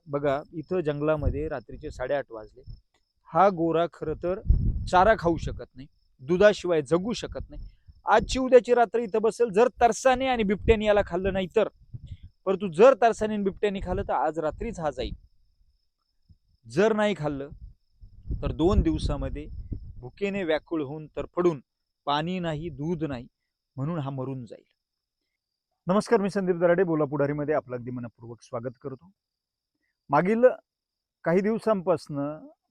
बघा इथं जंगलामध्ये रात्रीचे 8:30 वाजले. हा गोरा खरं तर चारा खाऊ शकत नाही, दुधाशिवाय जगू शकत नाही. आजची उद्याची रात्र इथं बसेल जर तरसाने आणि बिबट्याने याला खाल्लं नाही तर. परंतु जर तरसाने आणि बिबट्याने खाल्लं तर आज रात्रीच हा जाईल. जर नाही खाल्लं तर 2 दिवसामध्ये भुकेने व्याकुळ होऊन तरफडून, पाणी नाही दूध नाही म्हणून हा मरून जाईल. नमस्कार, मी संदीप दराडे बोला पुढारीमध्ये आपलं अगदी मनपूर्वक स्वागत करतो. मागील काही दिवसांपासून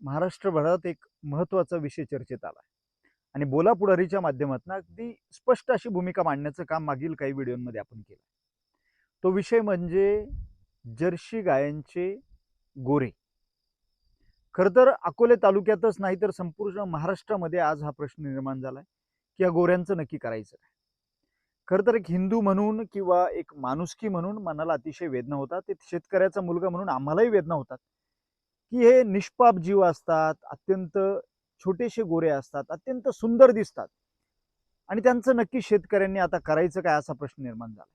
महाराष्ट्रभरात एक महत्त्वाचा विषय चर्चेत आला आणि बोला पुढारीच्या माध्यमातून अगदी स्पष्ट अशी भूमिका मांडण्याचं काम मागील काही व्हिडिओमध्ये आपण केलं. तो विषय म्हणजे जर्सी गायांचे गोरे. खरं तर अकोले तालुक्यातच नाही तर संपूर्ण महाराष्ट्रामध्ये आज हा प्रश्न निर्माण झालाय की या गोऱ्यांचं नक्की करायचं काय. खरं तर एक हिंदू म्हणून किंवा एक माणुसकी म्हणून मनाला अतिशय वेदना होतात. ते शेतकऱ्याचा मुलगा म्हणून आम्हालाही वेदना होतात की हे निष्पाप जीव असतात, अत्यंत छोटेसे गोरे असतात, अत्यंत सुंदर दिसतात आणि त्यांचं नक्की शेतकऱ्यांनी आता करायचं काय असा प्रश्न निर्माण झाला.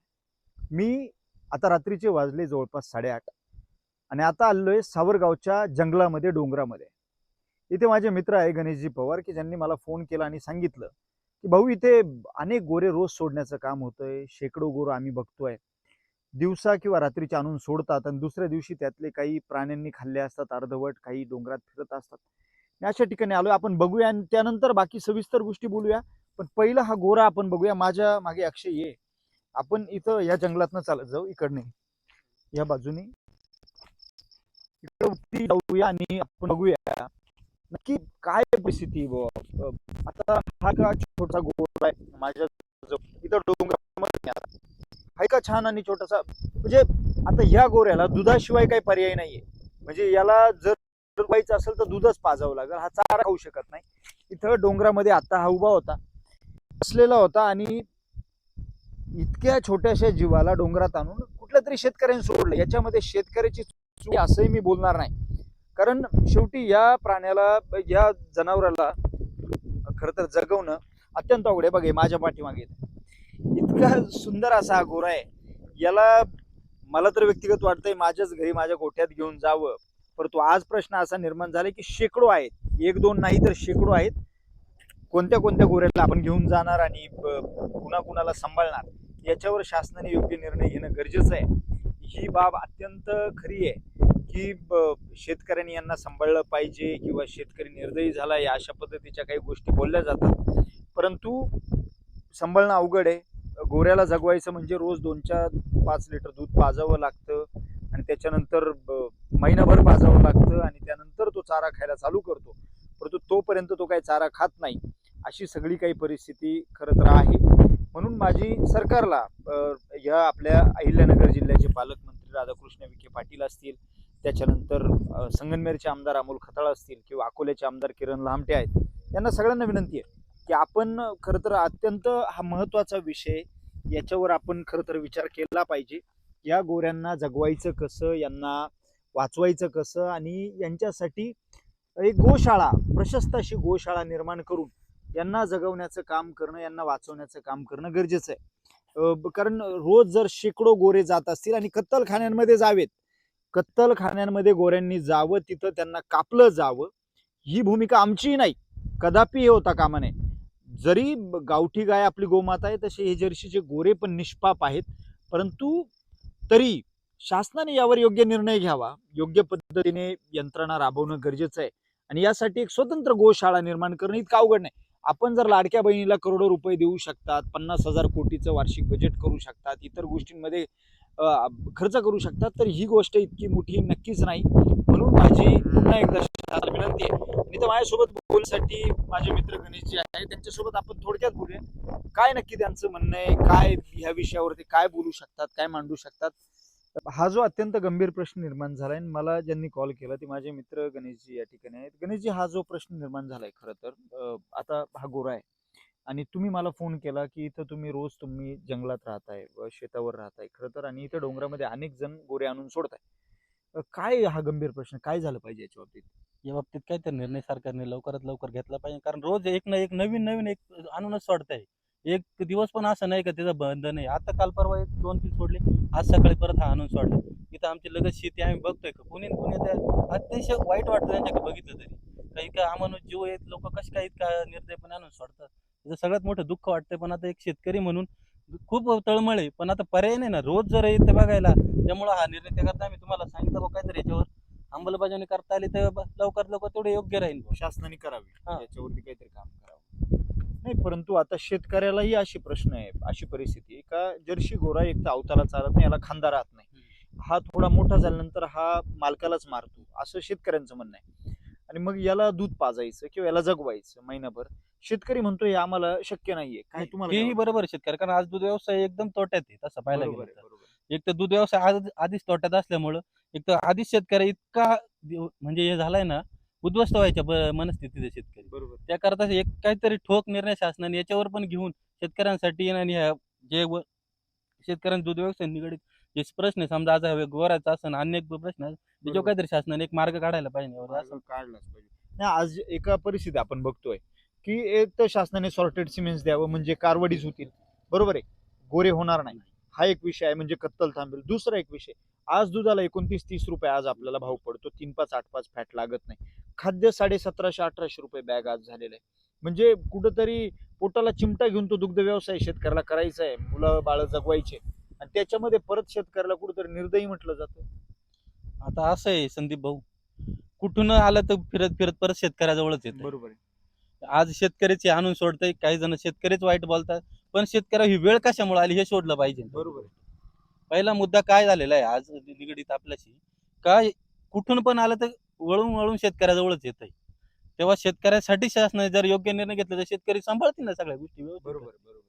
मी आता रात्रीचे वाजले जवळपास 8:30 आणि आता आलोय सावरगावच्या जंगलामध्ये, डोंगरामध्ये. इथे माझे मित्र आहे गणेशजी पवार की ज्यांनी मला फोन केला आणि सांगितलं की भाऊ इथे अनेक गोरे रोज सोडण्याचं काम होतंय. शेकडो गोरं आम्ही बघतोय. दिवसा किंवा रात्रीचे आणून सोडतात आणि दुसऱ्या दिवशी त्यातले काही प्राण्यांनी खाल्ले असतात अर्धवट, काही डोंगरात फिरत असतात. मी अशा ठिकाणी आलोय, आपण बघूया आणि त्यानंतर बाकी सविस्तर गोष्टी बोलूया. पण पहिला हा गोरा आपण बघूया. माझ्या मागे अक्षय ये, आपण इथं या जंगलातनं चालत जाऊ, इकडने या बाजूने इकडे जाऊया आणि आपण बघूया नक्की काय परिस्थिती. आता हा का छोटा गोरा आहे माझ्या इथं डोंगरामध्ये आहे का छान आणि छोटासा. म्हणजे आता ह्या गोऱ्याला दुधाशिवाय काही पर्याय नाहीये. म्हणजे याला जर व्हायचं असेल तर दूधच पाजावं लागेल. हा चारा खाऊ शकत नाही. इथं डोंगरामध्ये आता हा उभा होता, बसलेला होता आणि इतक्या छोट्याशा जीवाला डोंगरात आणून कुठल्या तरी शेतकऱ्यांनी सोडलं. याच्यामध्ये शेतकऱ्याची चूक असंही मी बोलणार नाही, कारण शेवटी या प्राण्याला, या जनावराला खरं तर जगवणं अत्यंत अवघड आहे. बघा माझ्या पाठीमागे इतका सुंदर असा हा गोरा आहे. याला मला तर व्यक्तिगत वाटतंय माझ्याच घरी माझ्या गोठ्यात घेऊन जावं. परंतु आज प्रश्न असा निर्माण झाला की शेकडो आहेत, एक दोन नाही तर शेकडो आहेत. कोणत्या कोणत्या गोऱ्याला आपण घेऊन जाणार आणि कुणा कुणाला सांभाळणार याच्यावर शासनाने योग्य निर्णय घेणं गरजेचं आहे. ही बाब अत्यंत खरी आहे की शेतकऱ्यांनी यांना सांभाळलं पाहिजे किंवा शेतकरी निर्दयी झाला या अशा पद्धतीच्या काही गोष्टी बोलल्या जातात. परंतु सांभाळणं अवघड आहे. गोऱ्याला जगवायचं म्हणजे रोज 2-5 लिटर दूध पाजावं लागतं आणि त्याच्यानंतर महिनाभर पाजावं लागतं आणि त्यानंतर तो चारा खायला चालू करतो. परंतु तोपर्यंत तो काही चारा खात नाही. अशी सगळी काही परिस्थिती खरं तर आहे. म्हणून माझी सरकारला, या आपल्या अहिल्यानगर जिल्ह्याचे पालकमंत्री राधाकृष्ण विखे पाटील असतील, त्याच्यानंतर संगमनेरचे आमदार अमोल खताळ असतील किंवा अकोल्याचे आमदार किरण लहामटे आहेत, यांना सगळ्यांना विनंती आहे की आपण खरं तर अत्यंत हा महत्त्वाचा विषय, याच्यावर आपण खरं तर विचार केला पाहिजे. या गोऱ्यांना जगवायचं कसं, यांना वाचवायचं कसं आणि यांच्यासाठी एक गोशाळा, प्रशस्त अशी गोशाळा निर्माण करून यांना जगवण्याचं काम करणं, यांना वाचवण्याचं काम करणं गरजेचं आहे. कारण रोज जर शेकडो गोरे जात असतील आणि कत्तलखान्यांमध्ये जावेत, कत्तलखान्यांमध्ये गोऱ्यांनी जावं, तिथं त्यांना कापलं जावं, ही भूमिका आमची नाही, कदापि हे होता कामा नये. जरी गावठी गाय आपली गोमाता आहे, तसे हे जर्सीचे गोरे पण निष्पाप आहेत. परंतु तरी शासनाने यावर योग्य निर्णय घ्यावा, योग्य पद्धतीने यंत्रणा राबवणं गरजेचं आहे आणि यासाठी एक स्वतंत्र गोशाळा निर्माण करणं इतकं अवघड नाही. आपण जर लाडक्या बहिणीला करोडो रुपये देऊ शकतात, 50,000 कोटीचं वार्षिक बजेट करू शकतात, इतर गोष्टींमध्ये खर्च करू शकतात, तर ही गोष्ट इतकी मोठी नक्कीच नाही. म्हणून माझी पुन्हा एकदा विनंती आहे. आणि तर माझ्यासोबत बोलण्यासाठी माझे मित्र गणेशजी आहेत, त्यांच्यासोबत आपण थोडक्यात बोलूया. काय नक्की त्यांचं म्हणणं आहे, काय ह्या विषयावरती काय बोलू शकतात, काय मांडू शकतात. हा जो अत्यंत गंभीर प्रश्न निर्माण झालाय, मला ज्यांनी कॉल केला ते माझे मित्र गणेशजी या ठिकाणी आहेत. गणेशजी, हा जो प्रश्न निर्माण झालाय खरं तर आता हा गोरा आहे आणि तुम्ही मला फोन केला की इथं तुम्ही जंगलात राहताय, शेतावर राहताय खरं तर, आणि इथं डोंगरामध्ये अनेक जण गोरे आणून सोडताय. काय हा गंभीर प्रश्न, काय झालं पाहिजे याच्या बाबतीत? या बाबतीत काय तर निर्णय सरकारने लवकरात लवकर घेतला पाहिजे, कारण रोज एक ना एक नवीन एक आणूनच सोडताय. एक दिवस पण असं नाही का त्याचं बंद नाही. आता काल परवा एक 2-3 सोडले, आज सकाळी परत हा आणून सोडला. इथं आमची लगत शेती आम्ही बघतोय का कोणी अतिशय वाईट वाटतं त्यांच्याकडे बघितलं तरी. काही काय अमानुष जीव आहेत, लोक कसे काय इतका निर्दयपणे आणून सोडतात. त्याचं सगळ्यात मोठं दुःख वाटतंय. पण आता एक शेतकरी म्हणून खूप तळमळ आहे, पण आता पर्याय नाही ना. रोज जर येते बघायला, त्यामुळे हा निर्णय त्याकरता आम्ही तुम्हाला सांगितलं बघ, काहीतरी याच्यावर अंमलबजावणी करता आली तर लवकरात लवकर तेवढे योग्य राहील बुवा. शासनाने करावी, हा. याच्यावरती काहीतरी काम करावं. नाही, परंतु आता शेतकऱ्यालाही अशी प्रश्न आहे, अशी परिस्थिती आहे का जर्सी गोरा एक तर अवताला चालत नाही, याला खांदा राहत नाही. हा थोडा मोठा झाल्यानंतर हा मालकालाच मारतो, असं शेतकऱ्यांचं म्हणणं आहे. आणि मग याला दूध पाजायचं किंवा याला जगवायचं महिनाभर, शेतकरी म्हणतो हे आम्हाला शक्य नाहीये. काय तुम्हाला काय हेही वाटतं? बरोबर आहे शेतकरी, कारण आज दूध व्यवसाय एकदम तोट्यात आहे तसं पाहायला बरोबर गेलं आहे, तर. बरोबर आहे. एक तर दूध व्यवसाय आधीच तोट्यात असल्यामुळं, एक तर आधीच शेतकरी इतका म्हणजे हे झालाय ना, उद्ध्वस्त व्हायच्या मनस्थितीत आहे शेतकरी. बरोबर. त्याकरता एक काहीतरी ठोक निर्णय शासनाने याच्यावर पण घेऊन शेतकऱ्यांसाठी आणि शेतकऱ्यांना दूध व्यवसाय निगडीत जे प्रश्न आहे, समजा आज गोराचा असेल, अनेक प्रश्न आहेत, त्याच्यावर बरोबर. काहीतरी शासनाने एक मार्ग काढायला पाहिजे मार्ग असं. काढलाच पाहिजे. नाही, आज एका परिस्थिती आपण बघतोय की एक तर शासनाने सॉर्टेड सिमेंट्स द्यावं, म्हणजे कारवडीच होतील. बरोबर आहे, गोरे होणार नाही. हा एक विषय आहे, म्हणजे कत्तल थांबेल. दुसरा एक विषय, आज दुधाला 29-30 रुपये आज आपल्याला भाव पडतो, 3-5 8-5 फॅट लागत नाही. खाद्य 1750-1800 रुपये बॅग आज झालेलं आहे. म्हणजे कुठंतरी पोटाला चिमटा घेऊन तो दुग्ध व्यवसाय शेतकऱ्याला करायचा आहे, मुलं बाळ जगवायचे, आणि त्याच्यामध्ये परत शेतकऱ्याला कुठंतरी निर्दयी म्हटलं जातं. आता असं आहे संदीप भाऊ, कुठून आलं तर फिरत फिरत परत शेतकऱ्याजवळच येत. बरोबर आहे. आज शेतकरीचे आणून सोडतंय, काही जण शेतकरीच वाईट बोलतात, पण शेतकऱ्याला ही वेळ कशामुळे आली हे शोधलं पाहिजे. बरोबर आहे. पहिला मुद्दा काय झालेला आहे आज निगडीत आपल्याशी, काय कुठून पण आलं तर वळून वळून शेतकऱ्याजवळच येत आहे. तेव्हा शेतकऱ्यासाठी शासनाने जर योग्य निर्णय घेतला तर शेतकरी सांभाळतील ना सगळ्या गोष्टी व्यवस्थित. बरोबर आहे, बरोबर.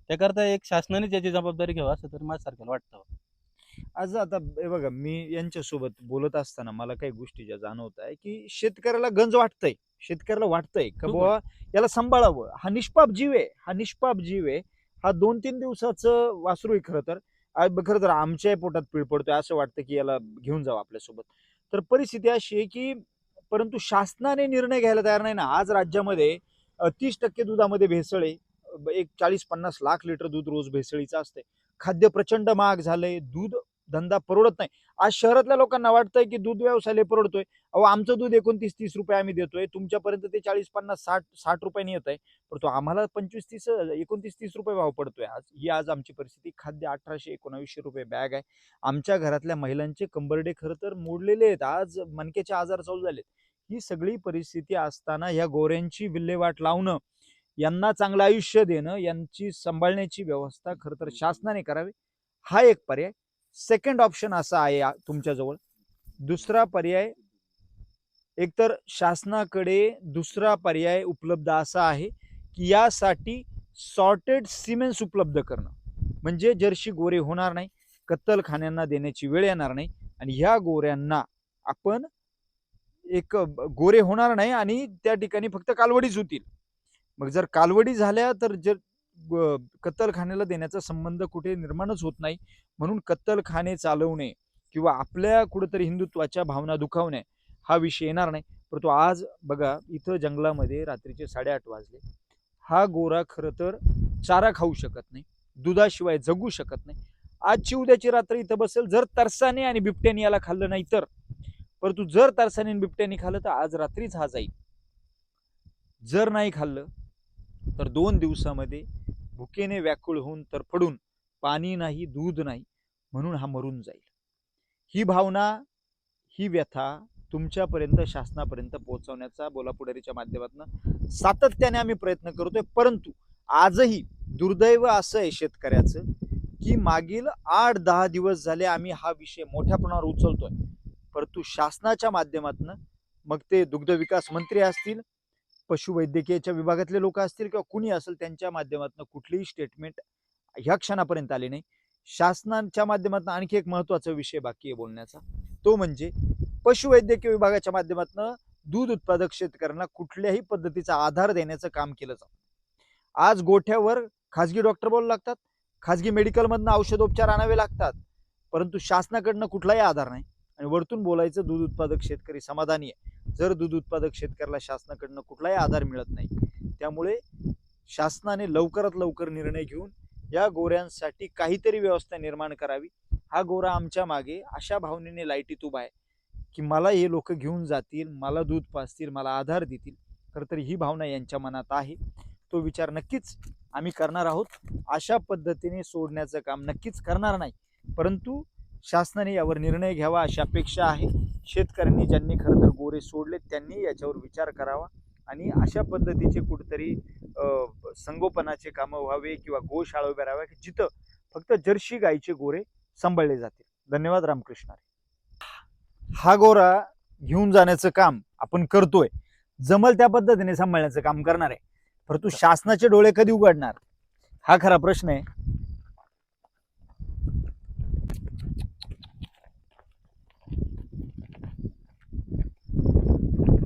त्याकरता एक शासनाने त्याची जबाबदारी घ्यावी असं तर माझ्यासारख्याला वाटतं. आज आता हे बघा, मी यांच्यासोबत बोलत असताना मला काही गोष्टी ज्या जाणवत आहे की शेतकऱ्याला गंज वाटतंय, शेतकऱ्याला वाटतंय का खूप बुवा याला सांभाळावं. हा निष्पाप जीव आहे, हा निष्पाप जीव आहे. हा 2-3 दिवसाचं वासरू आहे. खरं तर आमच्याही पोटात पीळ पडतोय, असं वाटतं की याला घेऊन जावं आपल्यासोबत. तर परिस्थिती अशी आहे की परंतु शासनाने निर्णय घ्यायला तयार नाही ना. आज राज्यामध्ये 30% दुधामध्ये भेसळ आहे. एक 40-50 लाख लिटर दूध रोज भेसळीचं असतंय. खाद्य प्रचंड महाग झालंय, दूध धंदा परवडत नाही. आज शहरातल्या लोकांना वाटतंय की दूध व्यवसाय परवडतोय. अहो, आमचं दूध 29-30 रुपये आम्ही देतोय, तुमच्यापर्यंत ते 40-50-60 रुपयांनी येत आहे, परंतु आम्हाला 25-30 29-30 रुपये भाव पडतोय. आज आमची परिस्थिती. खाद्य 1800-1900 रुपये बॅग आहे. आमच्या घरातल्या महिलांचे कंबरडे खरं तर मोडलेले आहेत, आज मणक्याचे आजार चालू झालेत. ही सगळी परिस्थिती असताना ह्या गोऱ्यांची विल्हेवाट लावणं, यांना चांगलं आयुष्य देणं, यांची सांभाळण्याची व्यवस्था खरं तर शासनाने करावी, हा एक पर्याय. सेकंड ऑप्शन असा आहे तुमच्याजवळ. दुसरा पर्याय, एकतर शासनाकडे दुसरा पर्याय उपलब्ध असा आहे की यासाठी सॉर्टेड सिमेंट्स उपलब्ध करणं, म्हणजे जर्सी गोरे होणार नाही, कत्तलखान्यांना देण्याची वेळ येणार नाही, आणि ह्या गोऱ्यांना आपण एक गोरे होणार नाही आणि त्या ठिकाणी फक्त कालवडीच होतील. मग जर कालवडी झाल्या तर कत्तलखान्याला देण्याचा संबंध कुठे निर्माणच होत नाही. म्हणून कत्तलखाने चालवणे किंवा आपल्या कुठेतरी हिंदुत्वाच्या भावना दुखावणे हा विषय येणार नाही. परंतु आज बघा, इथं जंगलामध्ये रात्रीचे 8:30 वाजले. हा गोरा खरं तर चारा खाऊ शकत नाही, दुधाशिवाय जगू शकत नाही. आजची उद्याची रात्र इथं बसेल, जर तरसाने आणि बिबट्याने याला खाल्लं नाही तर. परंतु जर तरसाने आणि बिबट्याने खाल्लं तर आज रात्रीच हा जाईल. जर नाही खाल्लं तर 2 दिवसामध्ये भुकेने व्याकुळ होऊन तरफडून, पाणी नाही, दूध नाही, म्हणून हा मरून जाईल. ही भावना, ही व्यथा तुमच्यापर्यंत, शासनापर्यंत पोहोचवण्याचा बोलापुढारीच्या माध्यमातून सातत्याने आम्ही प्रयत्न करतोय. परंतु आजही दुर्दैव असं आहे शेतकऱ्याचं की मागील 8-10 दिवस झाले आम्ही हा विषय मोठ्या प्रमाणावर उचलतोय, परंतु शासनाच्या माध्यमातून, मग ते दुग्ध विकास मंत्री असतील, पशुवैद्यकीयच्या विभागातले लोक असतील, किंवा कुणी असेल, त्यांच्या माध्यमातून कुठलीही स्टेटमेंट ह्या क्षणापर्यंत आली नाही. शासनाच्या माध्यमातून आणखी एक महत्त्वाचा विषय बाकी आहे बोलण्याचा, तो म्हणजे पशुवैद्यकीय विभागाच्या माध्यमातून दूध उत्पादक शेतकऱ्यांना कुठल्याही पद्धतीचा आधार देण्याचं काम केलं जातं. आज गोठ्यावर खाजगी डॉक्टर बोलू लागतात, खाजगी मेडिकलमधनं औषधोपचार आणावे लागतात, परंतु शासनाकडनं कुठलाही आधार नाही. आणि वरतून बोलायचं दूध उत्पादक शेतकरी समाधानी आहे, जर दूध उत्पादक शेतकऱ्याला शासनाकडनं कुठलाही आधार मिळत नाही. त्यामुळे शासनाने लवकरात लवकर निर्णय घेऊन या गोऱ्यांसाठी काहीतरी व्यवस्था निर्माण करावी. हा गोरा आमच्या मागे अशा भावनेने लाईटीत उभा आहे की मला हे लोक घेऊन जातील, मला दूध पाजतील, मला आधार देतील, खरं तर ही भावना यांच्या मनात आहे. तो विचार नक्कीच आम्ही करणार आहोत. अशा पद्धतीने सोडण्याचं काम नक्कीच करणार नाही, परंतु शासनाने यावर निर्णय घ्यावा अशी अपेक्षा आहे. शेतकऱ्यांनी ज्यांनी खरं तर गोरे सोडले त्यांनी याच्यावर विचार करावा आणि अशा पद्धतीचे कुठेतरी संगोपनाचे कामं व्हावे किंवा गोशाळा उभ्या राहाव्या की जिथं फक्त जर्सी गायीचे गोरे सांभाळले जातील. धन्यवाद. रामकृष्ण. हा गोरा घेऊन जाण्याचं काम आपण करतोय, जमल त्या पद्धतीने सांभाळण्याचं काम करणार आहे, परंतु शासनाचे डोळे कधी उघडणार हा खरा प्रश्न आहे.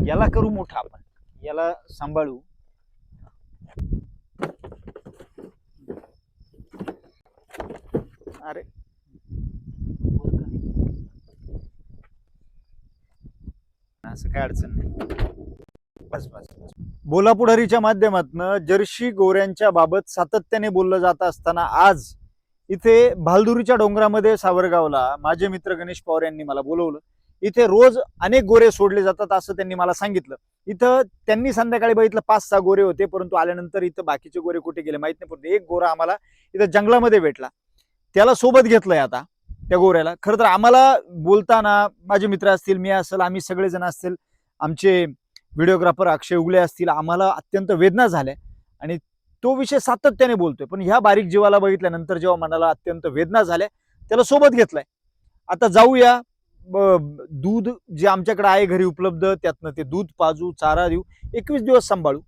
याला करू मोठा, आपण याला सांभाळू. अरे असं काय अडचण नाही. बस बस बस. बोला पुढारीच्या माध्यमातून जर्सी गोऱ्यांच्या बाबत सातत्याने बोललं जात असताना आज इथे भालदुरीच्या डोंगरामध्ये सावरगावला माझे मित्र गणेश पवार यांनी मला बोलवलं. इथे रोज अनेक गोरे सोडले जातात असं त्यांनी मला सांगितलं. इथं त्यांनी संध्याकाळी बघितलं 5-6 गोरे होते, परंतु आल्यानंतर इथं बाकीचे गोरे कुठे गेले माहित नाही. परंतु एक गोरा आम्हाला इथं जंगलामध्ये भेटला, त्याला सोबत घेतलंय आता त्या गोऱ्याला. खरं तर आम्हाला बोलताना माझे मित्र असतील, मी असेल, आम्ही सगळेजण असतील, आमचे व्हिडिओग्राफर अक्षय उगले असतील, आम्हाला अत्यंत वेदना झाल्या आणि तो विषय सातत्याने बोलतोय. पण ह्या बारीक जीवाला बघितल्यानंतर जेव्हा मनाला अत्यंत वेदना झाल्या, त्याला सोबत घेतलाय. आता जाऊया, दूध जे आमच्याकडे आहे घरी उपलब्ध त्यातनं ते दूध पाजू, चारा देऊ, 21 दिवस सांभाळू,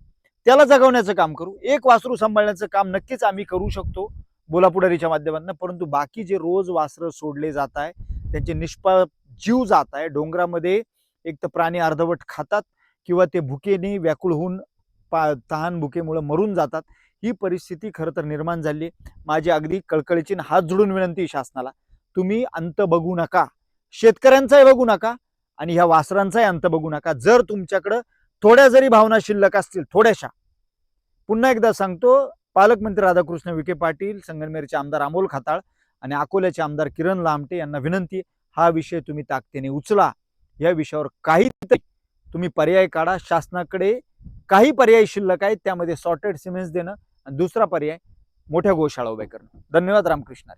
त्याला जगवण्याचं काम करू. एक वासरू सांभाळण्याचं काम नक्कीच आम्ही करू शकतो बोलापुढारीच्या माध्यमातून. परंतु बाकी जे रोज वासरं सोडले जात आहे त्यांचे निष्पाप जीव जात आहे डोंगरामध्ये. एक तर प्राणी अर्धवट खातात किंवा ते भुकेने व्याकुळ होऊन तहान भुकेमुळे मरून जातात. ही परिस्थिती खरं तर निर्माण झाली. माझी अगदी कळकळीची हात जोडून विनंती शासनाला, तुम्ही अंत बघू नका, शेतकऱ्यांचाही बघू नका आणि ह्या वासरांचाही अंत बघू नका. जर तुमच्याकडं थोड्या जरी भावना शिल्लक असतील, थोड्याशा, पुन्हा एकदा सांगतो, पालकमंत्री राधाकृष्ण विखे पाटील, संगमनेरचे आमदार अमोल खताळ आणि अकोल्याचे आमदार किरण लामटे यांना विनंती, हा विषय तुम्ही ताकदीने उचला. या विषयावर काहीतरी तुम्ही पर्याय काढा. शासनाकडे काही पर्याय शिल्लक आहेत, त्यामध्ये सॉर्टेड सिमेंट्स देणं आणि दुसरा पर्याय मोठ्या गोशाळा उभ्या करणं. धन्यवाद. रामकृष्ण.